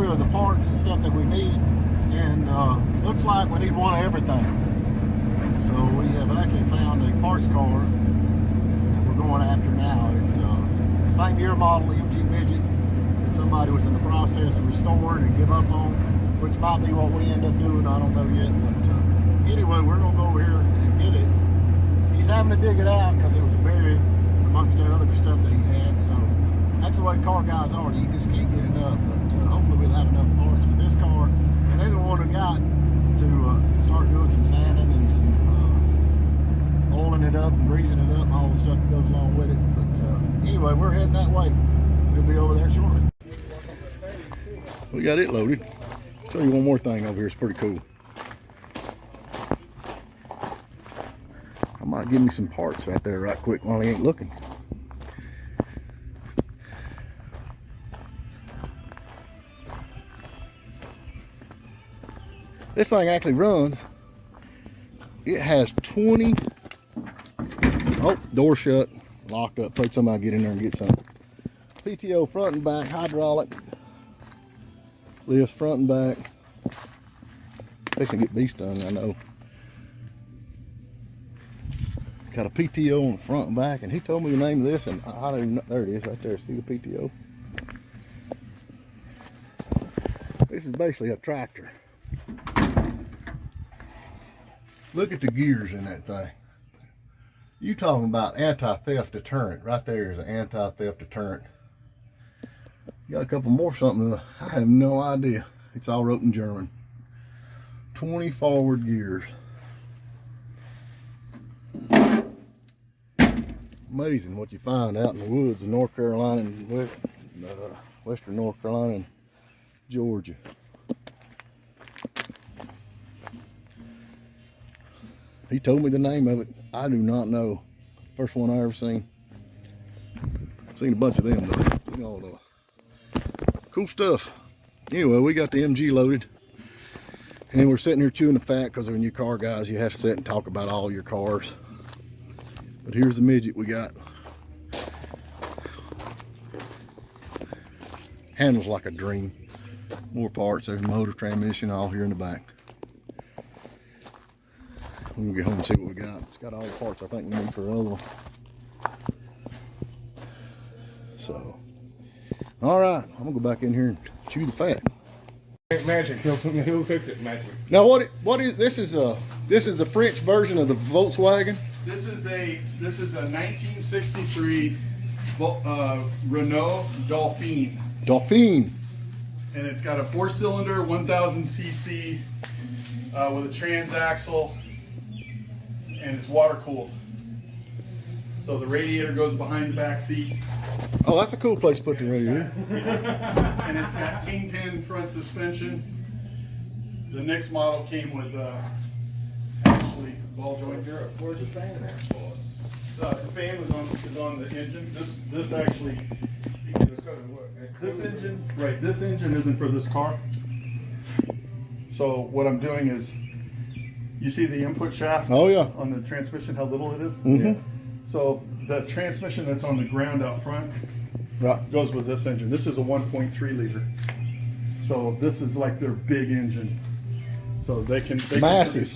through of the parts and stuff that we need, and looks like we need one of everything. So we have actually found a parts car that we're going after now. It's same year model MG Midget that somebody was in the process of restoring and give up on, which might be what we end up doing, I don't know yet. But anyway, we're gonna go over here and get it. He's having to dig it out because it was buried amongst the other stuff that he had. So that's the way car guys are. You just can't get enough. But hopefully we'll have enough parts for this car. And then the one we got to start doing some sanding and some oiling it up and greasing it up and all the stuff that goes along with it. But anyway, we're heading that way. We'll be over there shortly. We got it loaded. I'll show you one more thing over here. It's pretty cool. I might give me some parts right there right quick while he ain't looking. This thing actually runs. It has 20. Oh, door shut, locked up. Pray somebody get in there and get some. PTO front and back, hydraulic. Lifts front and back. They can get beast done, I know. Got a PTO on the front and back, and he told me the name of this, and I don't even know. There it is, right there. See the PTO? This is basically a tractor. Look at the gears in that thing. You talking about anti-theft deterrent. Right there is an anti-theft deterrent. Got a couple more something. I have no idea. It's all wrote in German. 20 forward gears. Amazing what you find out in the woods of North Carolina and Western North Carolina and Georgia. He told me the name of it. I do not know. First one I ever seen. Seen a bunch of them though. You know, cool stuff. Anyway, we got the MG loaded. And we're sitting here chewing the fat because when you're car guys, you have to sit and talk about all your cars. But here's the Midget we got. Handles like a dream. More parts. There's motor, transmission, all here in the back. We can get home and see what we got. It's got all the parts I think we need for the other one. So, all right, I'm gonna go back in here and chew the fat. Magic, he'll fix it. Magic. Now, what is this? Is the French version of the Volkswagen? This is a 1963 Renault Dauphine. Dauphine. And it's got a 4-cylinder, 1,000 cc with a transaxle. And it's water cooled. So the radiator goes behind the back seat. Oh, that's a cool place to put the radiator. And it's got kingpin front suspension. The next model came with actually ball joints. Where's the fan at? The fan is on the engine. This actually, this engine isn't for this car. So what I'm doing is, you see the input shaft? Oh yeah. On the transmission, how little it is? Mm-hmm. Yeah. So the transmission that's on the ground out front goes with this engine. This is a 1.3 liter. So this is like their big engine. So they can massive.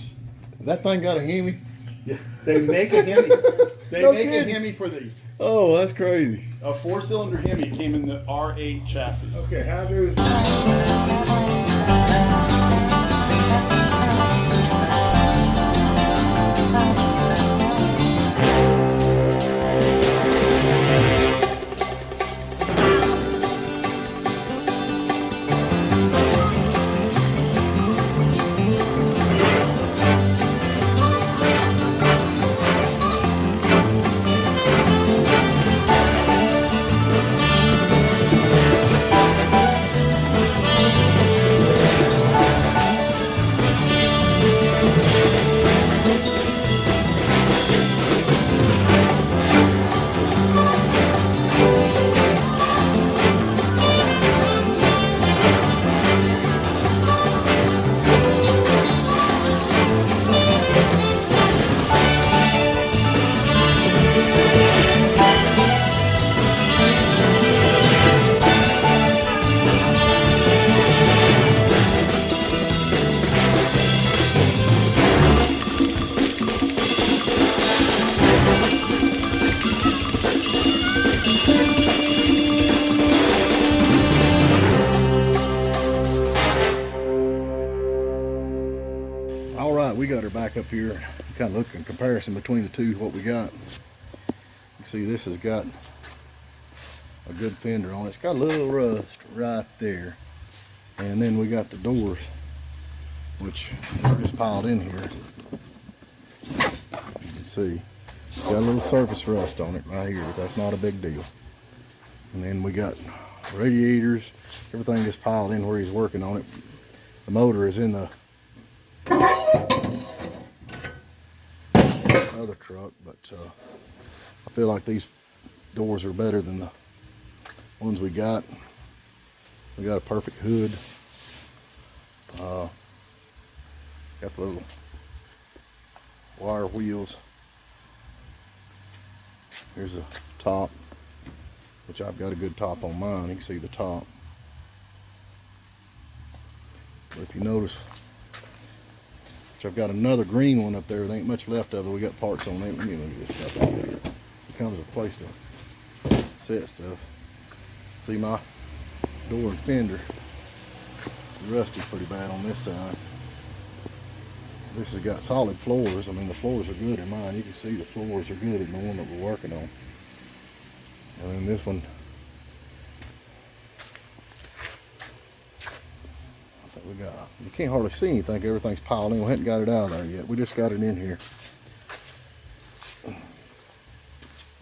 That thing got a Hemi? Yeah. They make a Hemi. They make a Hemi for these. Oh, that's crazy. A 4-cylinder Hemi came in the R8 chassis. Okay, how do up here and kind of look in comparison between the two, what we got. You see this has got a good fender on it. It's got a little rust right there. And then we got the doors, which are just piled in here. You can see, got a little surface rust on it right here, but that's not a big deal. And then we got radiators, everything just piled in where he's working on it. The motor is in the other truck, but I feel like these doors are better than the ones we got. We got a perfect hood. Got the little wire wheels. Here's the top, which I've got a good top on mine. You can see the top. But if you notice, which I've got another green one up there. There ain't much left of it. We got parts on it. Let me look at this stuff. It comes with a place to set stuff. See my door and fender. The rust is pretty bad on this side. This has got solid floors. I mean, the floors are good in mine. You can see the floors are good in the one that we're working on. And then this one, I think we got, you can't hardly see anything. Everything's piled in. We haven't got it out of there yet. We just got it in here.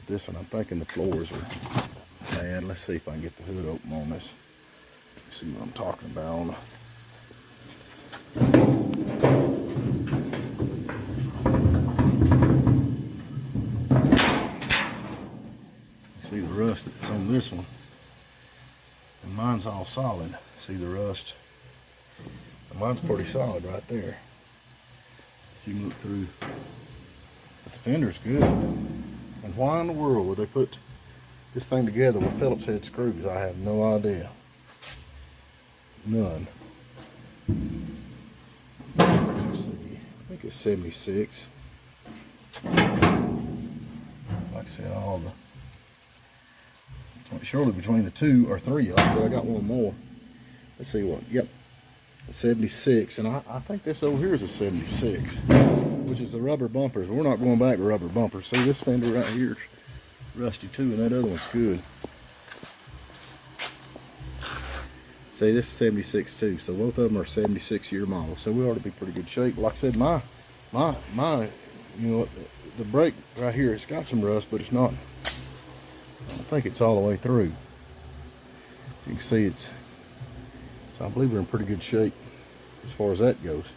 This one, I'm thinking the floors are bad. Let's see if I can get the hood open on this. See what I'm talking about. See the rust that's on this one, and mine's all solid. See the rust? And mine's pretty solid right there. If you can look through, but the fender's good. And why in the world would they put this thing together with Phillips head screws? I have no idea. None. Let's see. I think it's 76. Like I said, all the surely between the two or three. Like I said, I got one more. Let's see what. Yep, 76, and I think this over here is a 76, which is the rubber bumpers. We're not going back to rubber bumpers. See, this fender right here is rusty too, and that other one's good. See, this is 76 too, so both of them are 76 year models. So we ought to be pretty good shape. Like I said, my, you know, the brake right here, it's got some rust, but it's not. I think it's all the way through. You can see it's, so I believe we're in pretty good shape as far as that goes.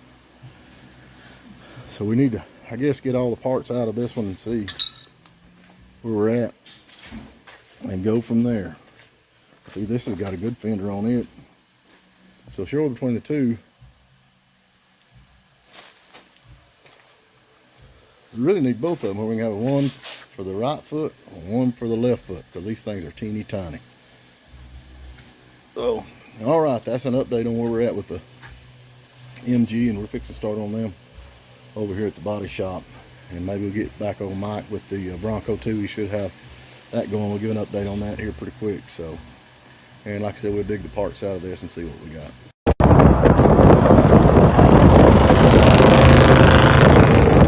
So we need to, I guess, get all the parts out of this one and see where we're at and go from there. See, this has got a good fender on it. So surely between the two, we really need both of them. We can have one for the right foot and one for the left foot, because these things are teeny tiny. So, all right, that's an update on where we're at with the MG, and we're fixing to start on them over here at the body shop. And maybe we'll get back on Mike with the Bronco too. We should have that going. We'll give an update on that here pretty quick. So, and like I said, we'll dig the parts out of this and see what we got.